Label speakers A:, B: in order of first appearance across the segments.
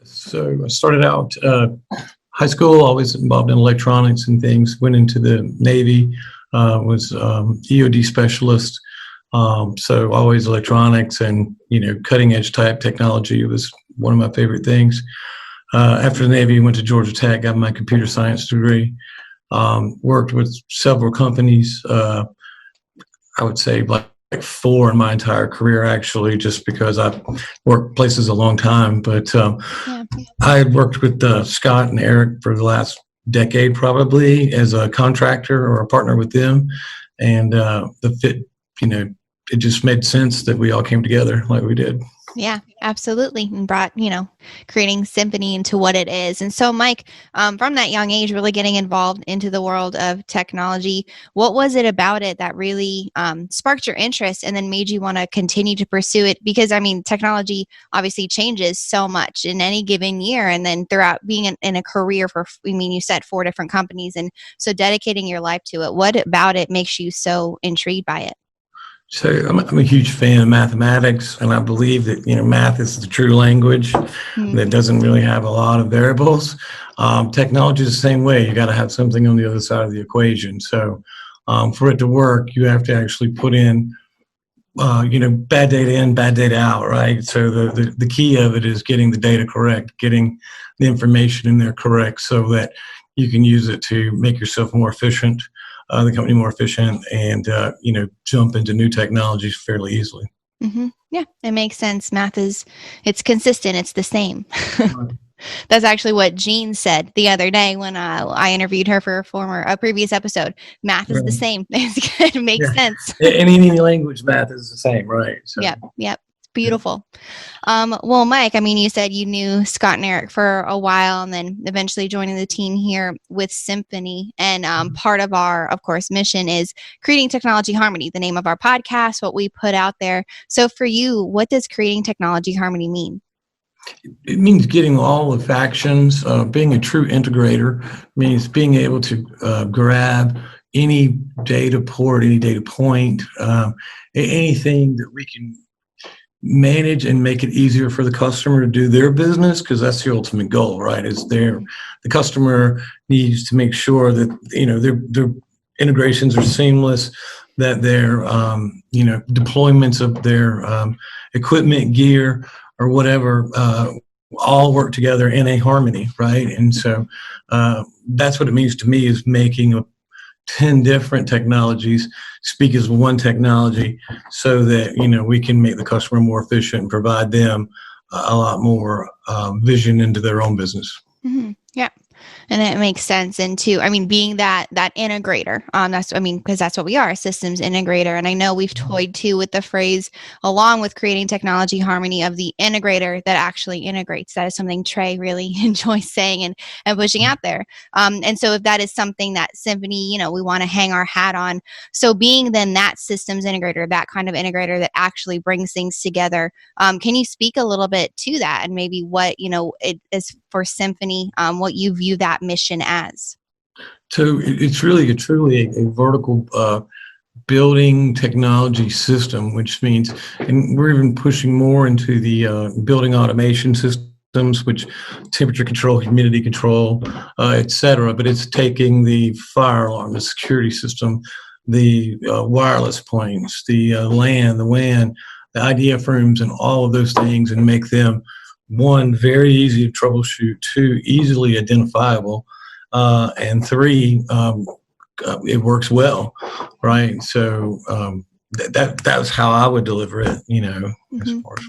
A: So I started out high school, always involved in electronics and things. Went into the Navy, was EOD specialist. So always electronics and cutting edge type technology was one of my favorite things. After the Navy, went to Georgia Tech, got my computer science degree. Worked with several companies. I would say like four in my entire career, actually, just because I've worked places a long time. But I had worked with Scott and Eric for the last decade, probably as a contractor or a partner with them. And the fit, it just made sense that we all came together like we did.
B: Yeah, absolutely. And brought, creating Symphony into what it is. And so, Mike, from that young age, really getting involved into the world of technology, what was it about it that really sparked your interest and then made you want to continue to pursue it? Because, technology obviously changes so much in any given year. And then throughout being in a career for, you said 4 different companies. And so dedicating your life to it, what about it makes you so intrigued by it?
A: So I'm a huge fan of mathematics, and I believe that math is the true language that doesn't really have a lot of variables. Technology is the same way. You got to have something on the other side of the equation. So for it to work, you have to actually put in, bad data in, bad data out, right? So the key of it is getting the data correct, getting the information in there correct, so that you can use it to make yourself more efficient. The company more efficient, and jump into new technologies fairly easily.
B: Mm-hmm. Yeah, it makes sense. Math it's consistent. It's the same. That's actually what Jean said the other day when I interviewed her for a previous episode. Math is the same. It makes sense.
A: In any language, math is the same, right? So.
B: Yep. Beautiful. Well, Mike, you said you knew Scott and Eric for a while and then eventually joining the team here with Symphony. And part of our, of course, mission is creating technology harmony, the name of our podcast, what we put out there. So for you, what does creating technology harmony mean?
A: It means getting all the factions. Being a true integrator means being able to grab any data port, any data point, anything that we can manage and make it easier for the customer to do their business, because that's the ultimate goal, right? The customer needs to make sure that their integrations are seamless, that their deployments of their equipment, gear, or whatever all work together in a harmony, right? And so that's what it means to me, is making 10 different technologies speak as one technology, so that we can make the customer more efficient and provide them a lot more vision into their own business.
B: Mm-hmm. Yeah. And it makes sense. And being that integrator, because that's what we are, a systems integrator. And I know we've toyed too with the phrase, along with creating technology harmony, of the integrator that actually integrates. That is something Trey really enjoys saying and pushing out there. And so if that is something that Symphony, we want to hang our hat on. So being then that systems integrator, that kind of integrator that actually brings things together, can you speak a little bit to that, and maybe what, it is for Symphony, what you view that mission as?
A: So it's really truly a vertical building technology system, which means, and we're even pushing more into the building automation systems, which temperature control, humidity control, et cetera. But it's taking the fire alarm, the security system, the wireless points, the LAN, the WAN, the IDF rooms, and all of those things, and make them, 1, very easy to troubleshoot, 2, easily identifiable, and 3, it works well, right? So that's how I would deliver it, as far as.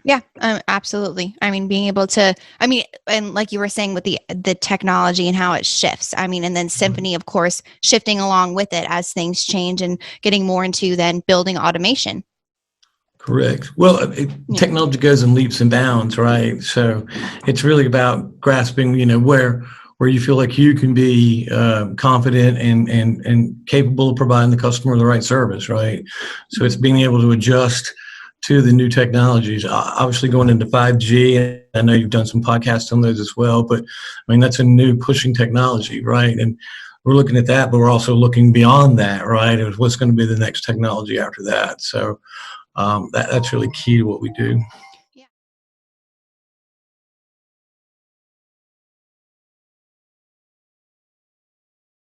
B: Yeah, absolutely. Being able to, and like you were saying with the technology and how it shifts, and then Symphony, of course, shifting along with it as things change and getting more into then building automation.
A: Correct. Well, technology goes in leaps and bounds, right? So it's really about grasping, where you feel like you can be confident and capable of providing the customer the right service, right? So it's being able to adjust to the new technologies. Obviously, going into 5G, I know you've done some podcasts on those as well, but that's a new pushing technology, right? And we're looking at that, but we're also looking beyond that, right? What's going to be the next technology after that? So that's really key to what we do.